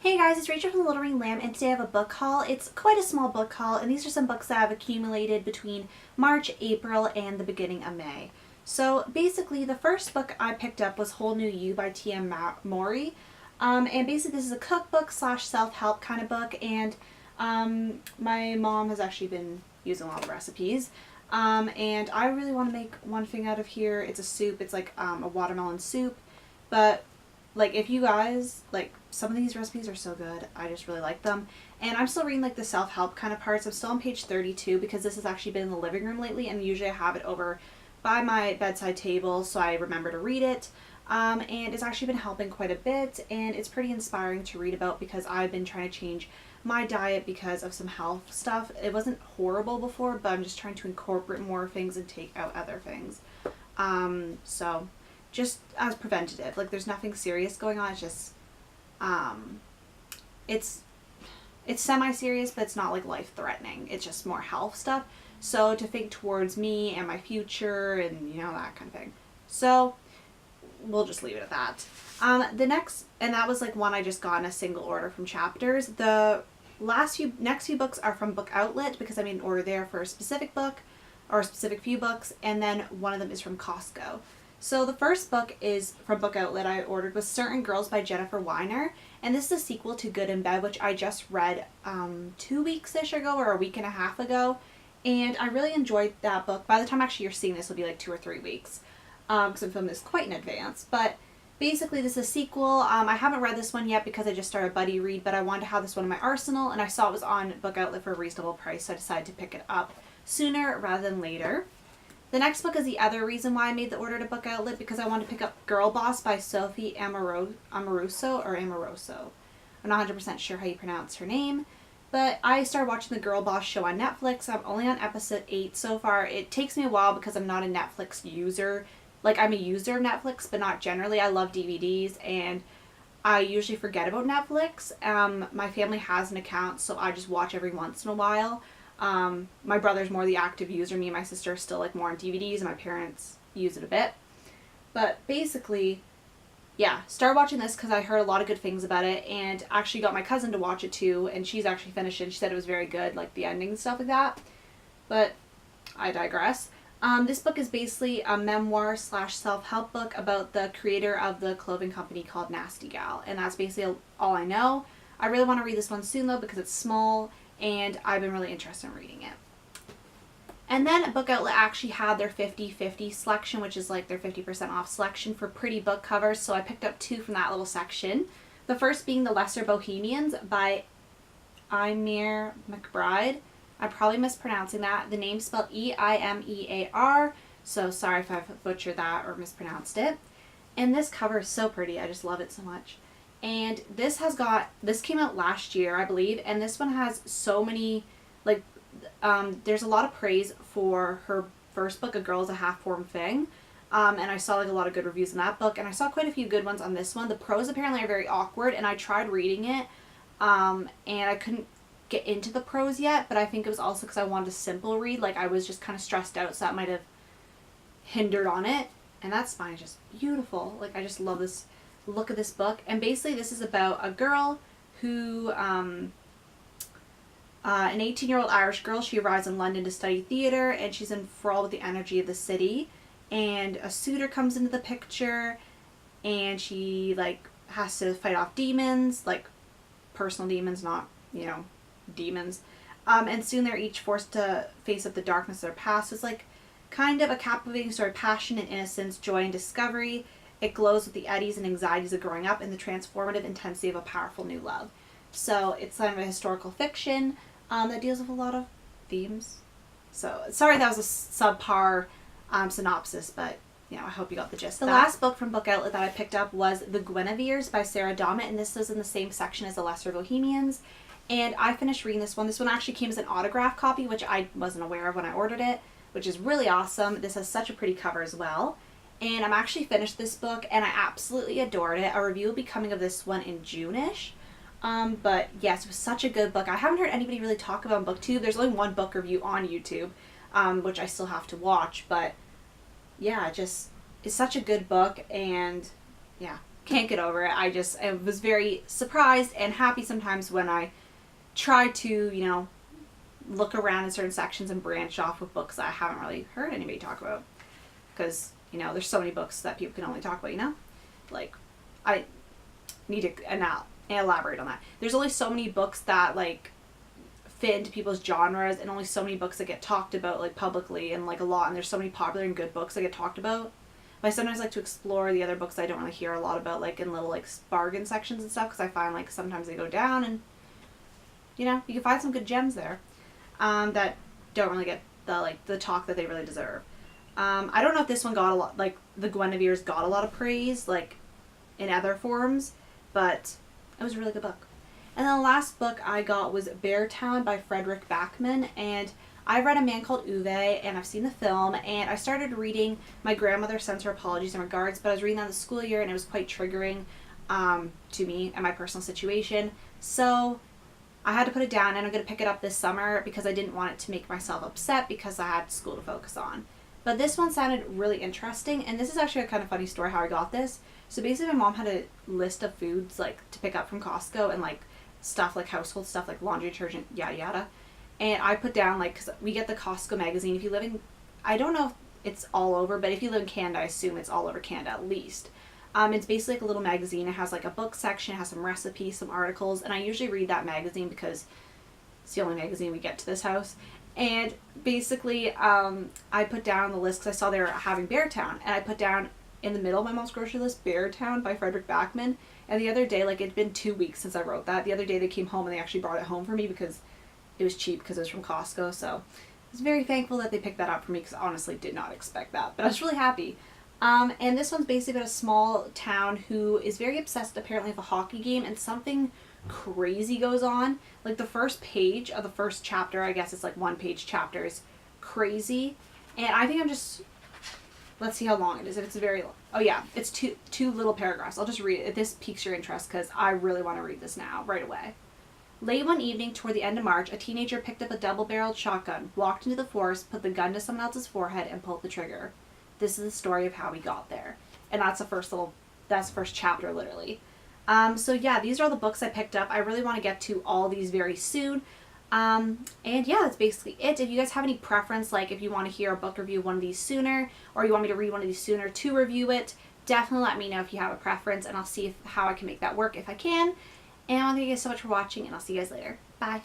Hey guys, it's Rachel from the Little Ring Lamb, and today I have a book haul. It's quite a small book haul, and these are some books that I've accumulated between March, April, and the beginning of May. So basically, the first book I picked up was Whole New You by T.M. Mori. And basically this is a cookbook slash self-help kind of book, and my mom has actually been using a lot of recipes. And I really want to make one thing out of here. It's a soup. It's like a watermelon soup, but like, if you guys, like, some of these recipes are so good. I just really like them. And I'm still reading, like, the self-help kind of parts. I'm still on page 32 because this has actually been in the living room lately, and usually I have it over by my bedside table so I remember to read it. And it's actually been helping quite a bit, and it's pretty inspiring to read about because I've been trying to change my diet because of some health stuff. It wasn't horrible before, but I'm just trying to incorporate more things and take out other things. So just as preventative. Like, there's nothing serious going on. It's just, it's semi-serious, but it's not like life-threatening. It's just more health stuff. So to think towards me and my future and, you know, that kind of thing. So we'll just leave it at that. The next, and that was like one I just got in a single order from Chapters. The next few books are from Book Outlet because I made an order there for a specific book or a specific few books, and then one of them is from Costco. So the first book is from Book Outlet I ordered was Certain Girls by Jennifer Weiner, and this is a sequel to Good in Bed, which I just read 2 weeks-ish ago or a week and a half ago, and I really enjoyed that book. By the time actually you're seeing this, it'll be like 2 or 3 weeks because I'm filming this quite in advance, but basically this is a sequel. I haven't read this one yet because I just started a buddy read, but I wanted to have this one in my arsenal, and I saw it was on Book Outlet for a reasonable price, so I decided to pick it up sooner rather than later. The next book is the other reason why I made the order to Book Outlet, because I wanted to pick up Girl Boss by Sophie Amoruso. I'm not 100% sure how you pronounce her name, but I started watching the Girl Boss show on Netflix. I'm only on episode 8 so far. It takes me a while because I'm not a Netflix user. Like, I'm a user of Netflix, but not generally. I love DVDs, and I usually forget about Netflix. My family has an account, so I just watch every once in a while. My brother's more the active user. Me and my sister are still like more on DVDs, and my parents use it a bit. But basically, yeah, started watching this because I heard a lot of good things about it, and actually got my cousin to watch it too, and she's actually finished it. She said it was very good, like the ending and stuff like that. But I digress. This book is basically a memoir slash self-help book about the creator of the clothing company called Nasty Gal, and that's basically all I know. I really want to read this one soon though because it's small, and I've been really interested in reading it. And then Book Outlet actually had their 50/50 selection, which is like their 50% off selection for pretty book covers, so I picked up 2 from that little section. The first being The Lesser Bohemians by Eimir McBride. I'm probably mispronouncing that. The name's spelled E-I-M-E-A-R, so sorry if I've butchered that or mispronounced it. And this cover is so pretty. I just love it so much. And this came out last year, I believe, and this one has so many, like, there's a lot of praise for her first book, A Girl is a Half-Formed Thing, and I saw like a lot of good reviews in that book, and I saw quite a few good ones on this one. The prose apparently are very awkward, and I tried reading it, and I couldn't get into the prose yet, but I think it was also because I wanted a simple read. Like, I was just kind of stressed out, so that might have hindered on it, and that spine is just beautiful. Like, I just love this look at this book. And basically this is about a girl who an 18-year-old Irish girl. She arrives in London to study theater, and she's enthralled with the energy of the city, and a suitor comes into the picture, and she like has to fight off demons, like personal demons, not, you know, demons, and soon they're each forced to face up the darkness of their past. It's like kind of a captivating story of passion and innocence, joy and discovery. It glows with the eddies and anxieties of growing up and the transformative intensity of a powerful new love. So it's kind of a historical fiction that deals with a lot of themes. So sorry that was a subpar synopsis, but you know, I hope you got the gist. The last book from Book Outlet that I picked up was The Guineveres by Sarah Dommett, and this was in the same section as The Lesser Bohemians. And I finished reading this one. This one actually came as an autograph copy, which I wasn't aware of when I ordered it, which is really awesome. This has such a pretty cover as well. And I'm actually finished this book, and I absolutely adored it. A review will be coming of this one in June-ish. But yes, it was such a good book. I haven't heard anybody really talk about BookTube. There's only one book review on YouTube, which I still have to watch. But yeah, it's such a good book, and yeah, Can't get over it. I was very surprised and happy sometimes when I try to, look around in certain sections and branch off with books that I haven't really heard anybody talk about. Because, there's so many books that people can only talk about, Like, I need to elaborate on that. There's only so many books that, like, fit into people's genres, and only so many books that get talked about, like, publicly, and, like, a lot. And there's so many popular and good books that get talked about. But I sometimes like to explore the other books I don't really hear a lot about, like, in little, like, bargain sections and stuff, because I find, like, sometimes they go down, and, you can find some good gems there. That don't really get the talk that they really deserve. I don't know if this one got a lot, like, the Guineveres got a lot of praise, like, in other forms, but it was a really good book. And then the last book I got was Beartown by Frederick Backman, and I read A Man Called Uwe, and I've seen the film, and I started reading My Grandmother Sends Her Apologies and Regards, but I was reading that in the school year, and it was quite triggering to me and my personal situation, so I had to put it down, and I'm going to pick it up this summer because I didn't want it to make myself upset because I had school to focus on. But this one sounded really interesting, and this is actually a kind of funny story how I got this. So basically my mom had a list of foods, like, to pick up from Costco, and, like, stuff, like, household stuff, like laundry detergent, yada yada. And I put down, like, because we get the Costco magazine. If you live in, I don't know if it's all over, but if you live in Canada, I assume it's all over Canada at least. It's basically like a little magazine. It has, like, a book section, it has some recipes, some articles, and I usually read that magazine because it's the only magazine we get to this house. And basically, I put down the list because I saw they were having Beartown, and I put down in the middle of my mom's grocery list, Beartown by Frederick Backman. And the other day, like, it'd been 2 weeks since I wrote that. The other day they came home and they actually brought it home for me because it was cheap because it was from Costco. So I was very thankful that they picked that up for me because I honestly did not expect that. But I was really happy. And this one's basically about a small town who is very obsessed apparently with a hockey game, and something crazy goes on. Like, the first page of the first chapter, I guess it's like 1-page chapters, crazy. And I think let's see how long it is. If it's very long. Oh yeah, it's two little paragraphs. I'll just read it if this piques your interest because I really want to read this now, right away. Late one evening toward the end of March, a teenager picked up a double-barreled shotgun, walked into the forest, put the gun to someone else's forehead, and pulled the trigger. This is the story of how we got there. And that's the first chapter, literally. So yeah, these are all the books I picked up. I really want to get to all these very soon. And yeah, that's basically it. If you guys have any preference, like if you want to hear a book review of one of these sooner, or you want me to read one of these sooner to review it, definitely let me know if you have a preference, and I'll see how I can make that work if I can. And I want to thank you guys so much for watching, and I'll see you guys later. Bye.